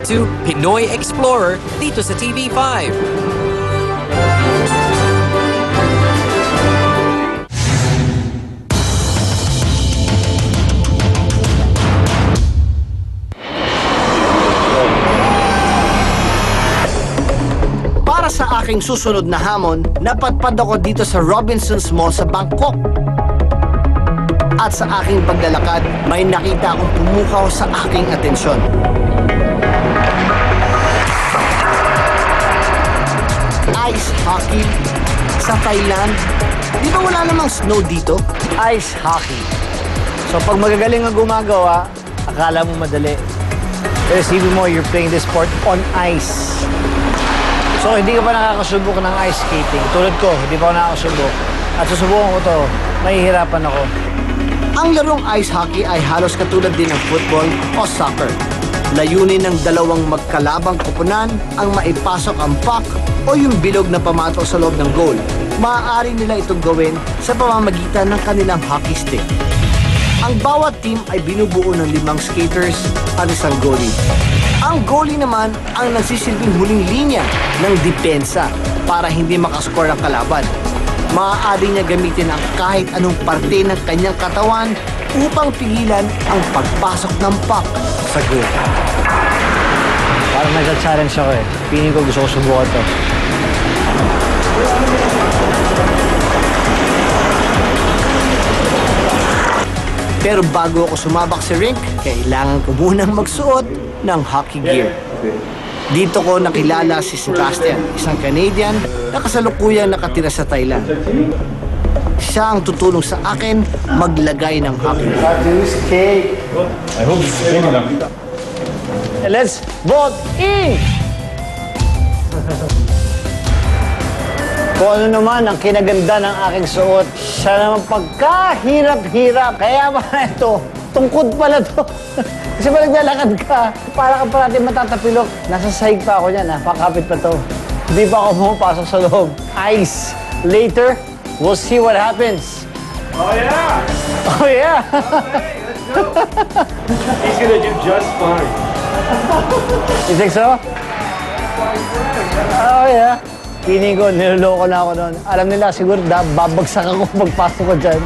to Pinoy Explorer dito sa TV5. Para sa aking susunod na hamon, napadpad ako dito sa Robinsons Mall sa Bangkok. At sa aking paglalakad, may nakita akong pumukaw sa aking atensyon. Ice hockey sa Thailand. Di ba wala namang snow dito? Ice hockey. So pag magagaling ang gumagawa, akala mo madali. Pero isipin mo, you're playing this sport on ice. So hindi ka pa nakakasubok ng ice skating. Tulad ko, hindi pa ako nakakasubok. At susubukan ko to, mahihirapan ako. Ang larong ice hockey ay halos katulad din ng football o soccer. Layunin ng dalawang magkalabang koponan ang maipasok ang puck o yung bilog na pamato sa loob ng goal. Maaari nila itong gawin sa pamamagitan ng kanilang hockey stick. Ang bawat team ay binubuo ng 5 skaters at isang goalie. Ang goalie naman ang nagsisilbing huling linya ng depensa para hindi makascore ang kalaban. Maaari niya gamitin ang kahit anong parte ng kanyang katawan upang pigilan ang pagpasok ng puck sa goal. Parang nag-challenge ako eh. Piling ko gusto ko subukan to. Pero bago ako sumabak sa rink, kailangan ko munang magsuot ng hockey gear. Dito ko nakilala si Sebastian, isang Canadian na kasalukuyang nakatira sa Thailand. Siya ang tutulong sa akin maglagay ng hockey gear. I hope it's okay lang. Let's vote in! Kung ano naman ang kinaganda ng aking suot, siya naman pagkahirap-hirap. Kaya ba ito, tungkod pala to. Kasi pag naglalakad ka, para ka parati matatapilok. Nasa sahig pa ako niyan, pakapit pa to. Hindi pa ako pumapasok sa loob. Ice. Later, we'll see what happens. Oh yeah! Oh yeah! Okay, let's go! He's gonna do just fine. You think so? Oh yeah. Piling ko, niloloko na ako noon. Alam nila, siguro babagsak ako pagpasok ko dyan.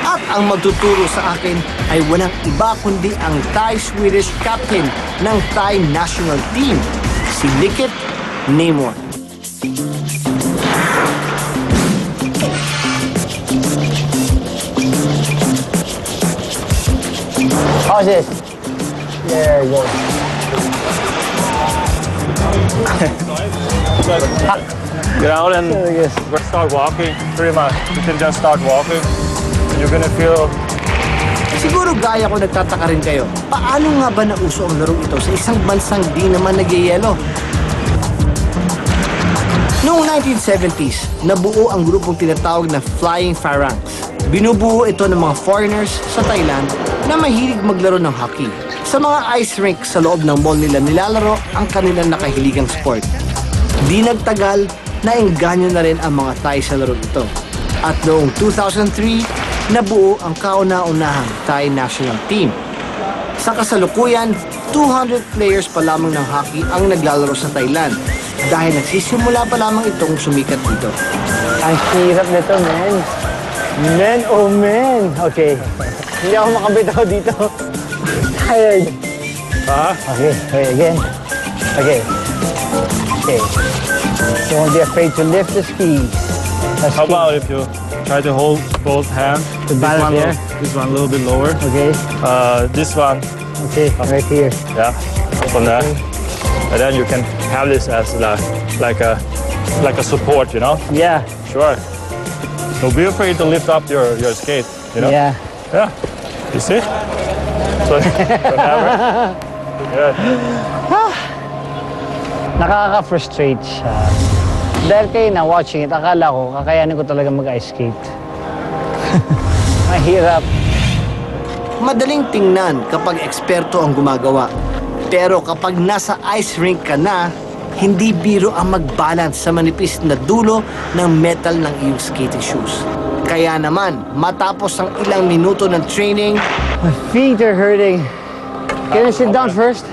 At ang magtuturo sa akin ay walang iba kundi ang Thai-Swedish captain ng Thai national team, si Likit Namor. How's this? There you go. Get out and start walking. Pretty much. You can just start walking. You're gonna feel... Siguro gaya ko nagtataka rin kayo, paano nga ba nauso ang larong ito sa isang bansang di naman nagyayelo? Noong 1970s, nabuo ang grupong tinatawag na Flying Phalanx. Binubuo ito ng mga foreigners sa Thailand na mahilig maglaro ng hockey. Sa mga ice rink sa loob ng mall nila nilalaro ang kanilang nakahiligang sport. Di nagtagal, naengganyo na rin ang mga Thai sa laro ito. At noong 2003, nabuo ang kauna-unahang Thai national team. Sa kasalukuyan, 200 players pa lamang ng hockey ang naglalaro sa Thailand dahil nagsisimula pa lamang itong sumikat dito. Ang hirap nito, man. Man, oh man. Okay. Hindi ako makabitaw dito. Tired. Okay, okay, again. Okay. Okay. Don't be afraid to lift the skis. How about if you try to hold both hands? This one a little bit lower. Okay. This one. Okay, right here. Yeah. From there. And then you can have this as like a support, you know? Yeah. Sure. Don't be afraid to lift up your skate, you know? Yeah. Yeah. You see? So, whenever. Good. Nakaka-frustrate siya. Dahil kayo na watching it, akala ko, kakayanin ko talaga mag-ice skate. Mahirap. Madaling tingnan kapag eksperto ang gumagawa. Pero kapag nasa ice rink ka na, hindi biro ang mag-balance sa manipis na dulo ng metal ng iyong skating shoes. Kaya naman, matapos ang ilang minuto ng training, My feet are hurting. Can I sit down first?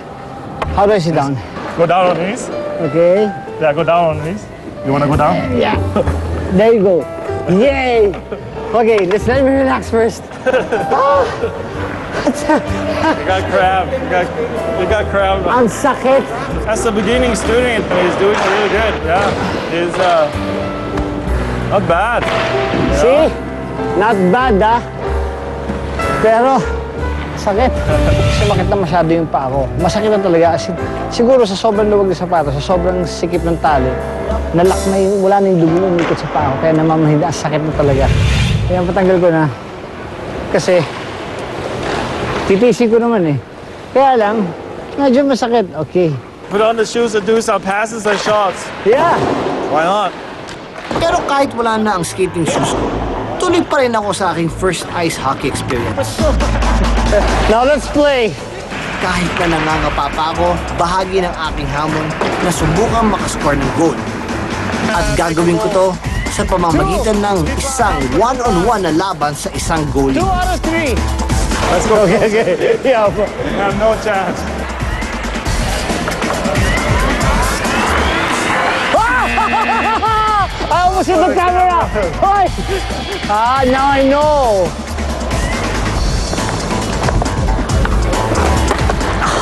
How do I sit down? Go down on knees. Okay. Yeah, go down on knees. You wanna go down? Yeah. There you go. Yay! Okay, let's let me relax first. You got crab. You got crab. Ang sakit. As a beginning student, he's doing really good. Yeah, he's not bad. See? Not bad, ah. Pero, sakit. Sumakit na masyado yung paa ko. Masakit na talaga. Siguro sa sobrang luwag ng sapatos, sa sobrang sikip ng tali, nalak na yung, wala na yung dugo umikot sa paa ko. Kaya namamahinda, sakit na talaga. Kaya patanggal ko na. Kasi, titisi ko naman eh. Kaya lang, medyo masakit. Okay. Put on the shoes and do some passes and shots. Yeah. Why not? Pero kahit wala na ang skating shoes ko, tuloy pa rin ako sa aking first ice hockey experience. Now let's play. Kahit na nangangapa pa ako, bahagi ng aking hamon na subukang makascore ng goal. At gagawin ko to sa pamamagitan ng isang one-on-one na laban sa isang goalie. 2 out of 3. Let's go. Okay. Yeah. We have no chance. I almost hit the camera. Hoy! Now I know.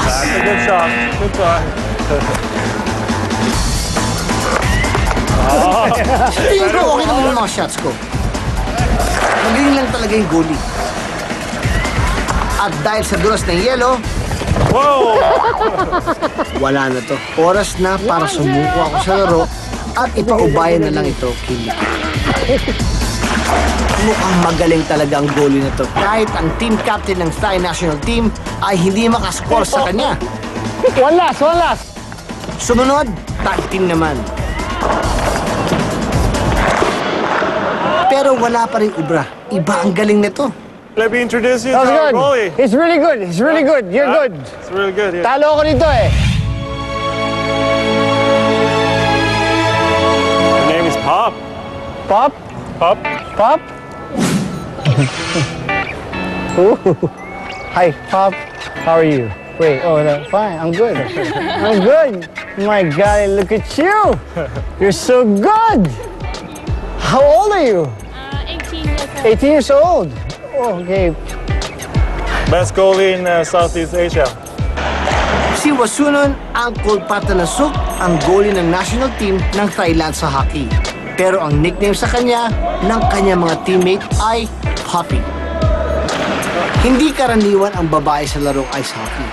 That's a good shot. Good try. Sa tingin ko, okay naman yung mga shots ko. Magaling lang talaga yung goalie. At dahil sa dulas ng yelo, Whoa! wala na to. Oras na para sumuko ako sa laro at ipaubayan na lang ito kay Nicky. Mukhang magaling talaga ang goalie na to. Kahit ang team captain ng Thai national team ay hindi makascore sa kanya. One last. Sumunod, tag team naman. Pero wala pa rin ubra. Iba ang galing nito. Let me introduce you to That was our good. goalie. It's really good. It's really good. You're good. It's really good. Yeah. Talo ako nito eh. Her name is Pop. Pop? Pop. Pop? Ooh. Hi, Pop. How are you? Wait, oh, no, fine. I'm good. I'm good. My God, look at you. You're so good. How old are you? 18 years old. 18 years old. Oh, okay. Best goalie in Southeast Asia. Si Wasunon ang Kolpatanasuk, ang goalie ng national team ng Thailand sa hockey. Pero ang nickname sa kanya ng kanyang mga teammate ay Poppy. Hindi karaniwan ang babae sa larong ice hockey.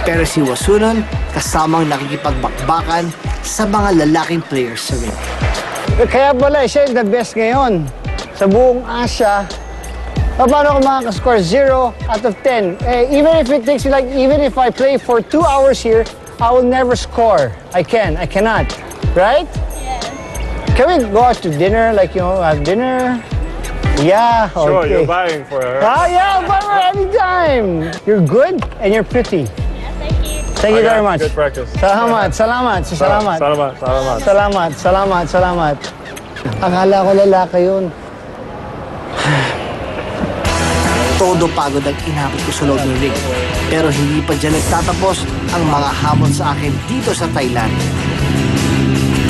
Pero si Wasunon kasamang nakikipagbakbakan sa mga lalaking players sa ring. Kaya pala, siya yung the best ngayon. Sa buong Asia, paano ko makakascore 0 out of 10? Even if it takes me even if I play for 2 hours here, I will never score. I cannot. Right? Yes. Can we go out to dinner, have dinner? Yeah, Sure, okay. you're buying for her. Yeah, but anytime. You're good and you're pretty. Yeah, thank you. Thank you Okay, very much. good practice. Salamat. Salamat. Akala ko lalaki yun. Todo pagod ang inabot ko sa loob ng ring. Pero hindi pa dyan nagtatapos ang mga hamon sa akin dito sa Thailand.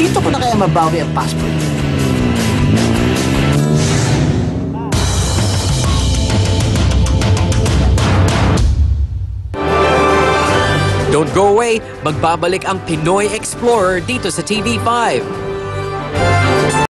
Dito ko na kaya mabawi ang passport. Don't go away, magbabalik ang Pinoy Explorer dito sa TV5.